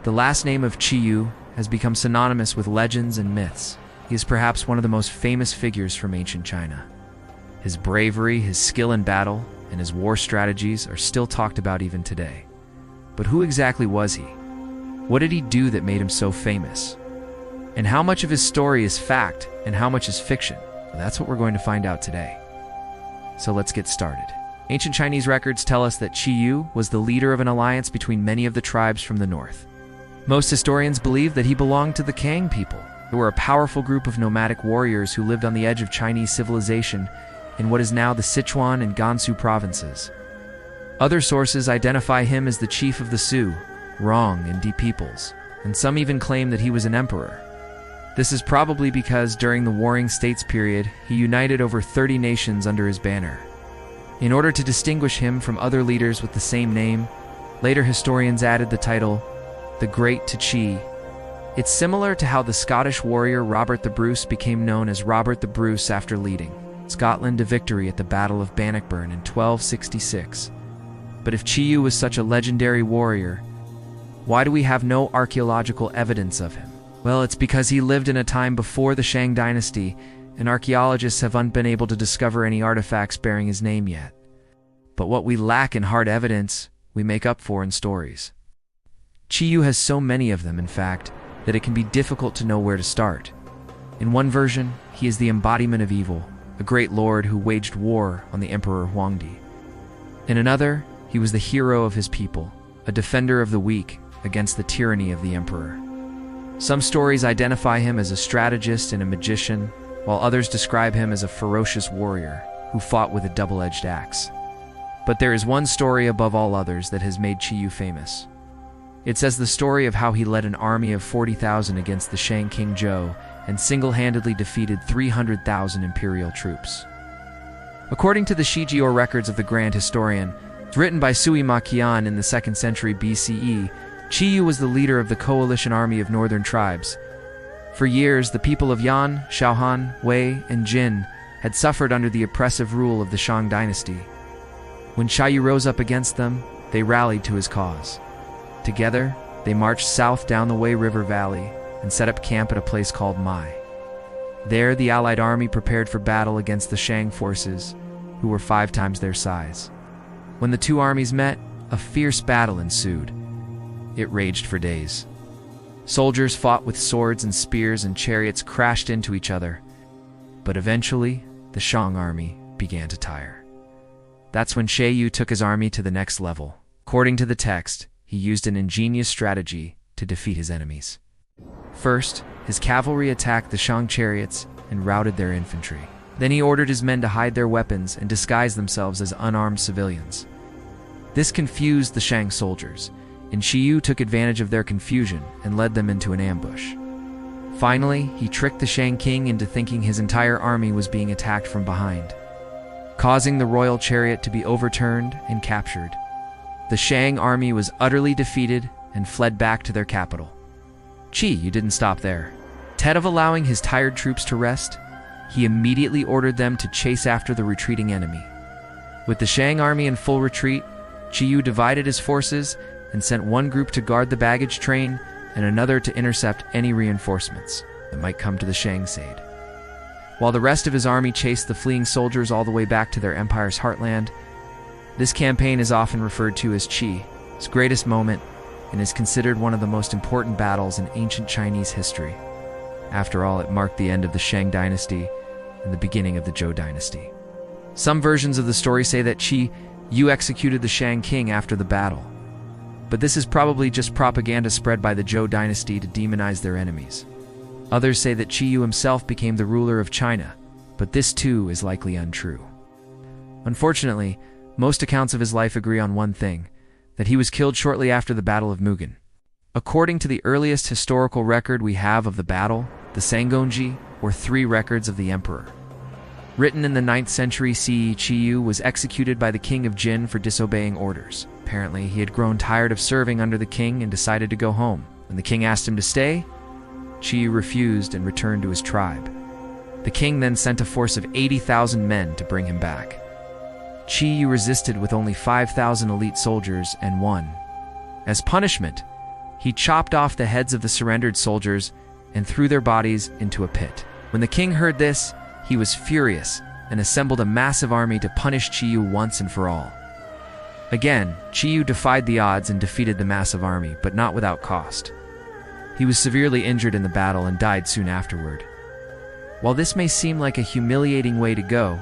The last name of Xyoo has become synonymous with legends and myths. He is perhaps one of the most famous figures from ancient China. His bravery, his skill in battle, and his war strategies are still talked about even today. But who exactly was he? What did he do that made him so famous? And how much of his story is fact and how much is fiction? Well, that's what we're going to find out today. So let's get started. Ancient Chinese records tell us that Xyoo was the leader of an alliance between many of the tribes from the north. Most historians believe that he belonged to the Kang people, who were a powerful group of nomadic warriors who lived on the edge of Chinese civilization in what is now the Sichuan and Gansu provinces. Other sources identify him as the chief of the Su, Rong, and Di peoples, and some even claim that he was an emperor. This is probably because during the Warring States period, he united over 30 nations under his banner. In order to distinguish him from other leaders with the same name, later historians added the title, the Great to Qi. It's similar to how the Scottish warrior Robert the Bruce became known as Robert the Bruce after leading Scotland to victory at the Battle of Bannockburn in 1266. But if Xyoo was such a legendary warrior, why do we have no archaeological evidence of him? Well, it's because he lived in a time before the Shang dynasty, and archaeologists haven't been able to discover any artifacts bearing his name yet. But what we lack in hard evidence, we make up for in stories. Xyoo has so many of them, in fact, that it can be difficult to know where to start. In one version, he is the embodiment of evil, a great lord who waged war on the Emperor Huangdi. In another, he was the hero of his people, a defender of the weak against the tyranny of the emperor. Some stories identify him as a strategist and a magician, while others describe him as a ferocious warrior who fought with a double-edged axe. But there is one story above all others that has made Xyoo famous. It says the story of how he led an army of 40,000 against the Shang king Zhou and single-handedly defeated 300,000 imperial troops. According to the Shijior records of the Grand Historian, written by Sui Ma Qian in the 2nd century BCE, Xyoo was the leader of the coalition army of northern tribes. For years, the people of Yan, Shaohan, Wei, and Jin had suffered under the oppressive rule of the Shang dynasty. When Xyoo rose up against them, they rallied to his cause. Together, they marched south down the Wei River Valley and set up camp at a place called Muye. There, the allied army prepared for battle against the Shang forces, who were 5 times their size. When the two armies met, a fierce battle ensued. It raged for days. Soldiers fought with swords and spears, and chariots crashed into each other. But eventually, the Shang army began to tire. That's when Xyoo took his army to the next level. According to the text, he used an ingenious strategy to defeat his enemies. First, his cavalry attacked the Shang chariots and routed their infantry. Then he ordered his men to hide their weapons and disguise themselves as unarmed civilians. This confused the Shang soldiers, and Xyoo took advantage of their confusion and led them into an ambush. Finally, he tricked the Shang king into thinking his entire army was being attacked from behind, causing the royal chariot to be overturned and captured. The Shang army was utterly defeated and fled back to their capital. Xyoo didn't stop there. Instead of allowing his tired troops to rest, he immediately ordered them to chase after the retreating enemy. With the Shang army in full retreat, Xyoo divided his forces and sent one group to guard the baggage train and another to intercept any reinforcements that might come to the Shang's aid. While the rest of his army chased the fleeing soldiers all the way back to their empire's heartland, this campaign is often referred to as Qi's greatest moment and is considered one of the most important battles in ancient Chinese history. After all, it marked the end of the Shang dynasty and the beginning of the Zhou dynasty. Some versions of the story say that Xyoo executed the Shang king after the battle, but this is probably just propaganda spread by the Zhou dynasty to demonize their enemies. Others say that Xyoo himself became the ruler of China, but this too is likely untrue. Unfortunately, most accounts of his life agree on one thing, that he was killed shortly after the Battle of Muye. According to the earliest historical record we have of the battle, the Sangonji, or 3 records of the emperor. Written in the 9th century CE, Xyoo was executed by the king of Jin for disobeying orders. Apparently, he had grown tired of serving under the king and decided to go home. When the king asked him to stay, Xyoo refused and returned to his tribe. The king then sent a force of 80,000 men to bring him back. Xyoo resisted with only 5,000 elite soldiers and won. As punishment, He chopped off the heads of the surrendered soldiers and threw their bodies into a pit. When the king heard this, he was furious and assembled a massive army to punish Xyoo once and for all. Again, Xyoo defied the odds and defeated the massive army, but not without cost. He was severely injured in the battle and died soon afterward. While this may seem like a humiliating way to go,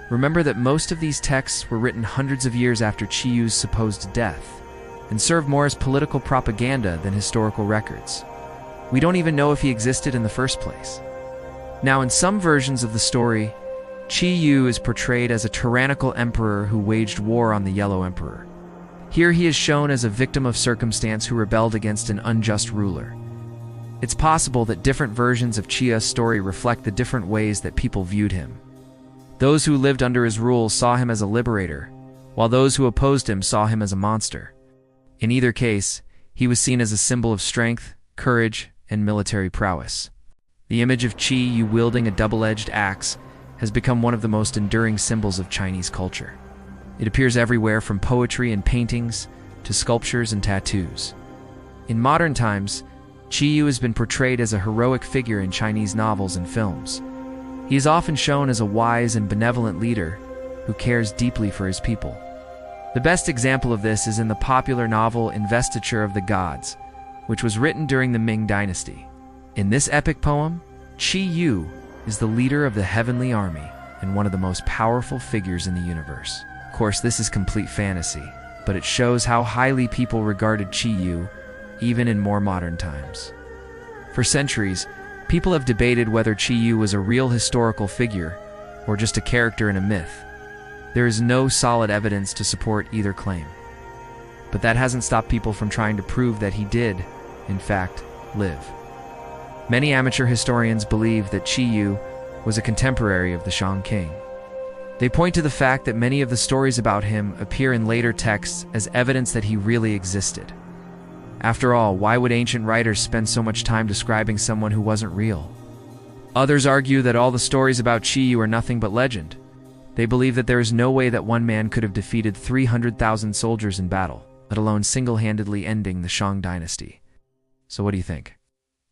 remember that most of these texts were written hundreds of years after Xyoo's supposed death, and serve more as political propaganda than historical records. We don't even know if he existed in the first place. Now, in some versions of the story, Xyoo is portrayed as a tyrannical emperor who waged war on the Yellow Emperor. Here he is shown as a victim of circumstance who rebelled against an unjust ruler. It's possible that different versions of Xyoo's story reflect the different ways that people viewed him. Those who lived under his rule saw him as a liberator, while those who opposed him saw him as a monster. In either case, he was seen as a symbol of strength, courage, and military prowess. The image of Xyoo wielding a double-edged axe has become one of the most enduring symbols of Chinese culture. It appears everywhere from poetry and paintings to sculptures and tattoos. In modern times, Xyoo has been portrayed as a heroic figure in Chinese novels and films. He is often shown as a wise and benevolent leader who cares deeply for his people. The best example of this is in the popular novel Investiture of the Gods, which was written during the Ming Dynasty. In this epic poem, Xyoo is the leader of the heavenly army and one of the most powerful figures in the universe. Of course, this is complete fantasy, but it shows how highly people regarded Xyoo, even in more modern times. For centuries, people have debated whether Xyoo was a real historical figure or just a character in a myth. There is no solid evidence to support either claim. But that hasn't stopped people from trying to prove that he did, in fact, live. Many amateur historians believe that Xyoo was a contemporary of the Shang king. They point to the fact that many of the stories about him appear in later texts as evidence that he really existed. After all, why would ancient writers spend so much time describing someone who wasn't real? Others argue that all the stories about Xyoo are nothing but legend. They believe that there is no way that one man could have defeated 300,000 soldiers in battle, let alone single-handedly ending the Shang dynasty. So what do you think?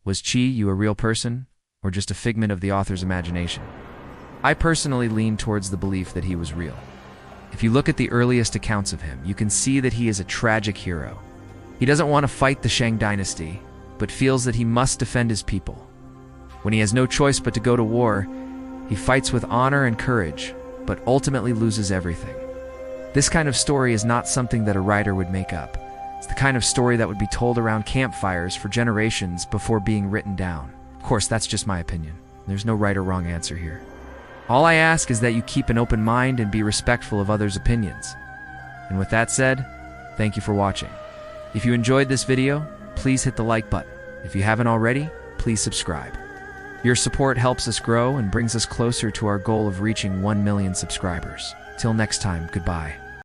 Was Xyoo a real person, or just a figment of the author's imagination? I personally lean towards the belief that he was real. If you look at the earliest accounts of him, you can see that he is a tragic hero. He doesn't want to fight the Shang dynasty, but feels that he must defend his people. When he has no choice but to go to war, he fights with honor and courage, but ultimately loses everything. This kind of story is not something that a writer would make up. It's the kind of story that would be told around campfires for generations before being written down. Of course, that's just my opinion. There's no right or wrong answer here. All I ask is that you keep an open mind and be respectful of others' opinions. And with that said, thank you for watching. If you enjoyed this video, please hit the like button. If you haven't already, please subscribe. Your support helps us grow and brings us closer to our goal of reaching 1 million subscribers. Till next time, goodbye.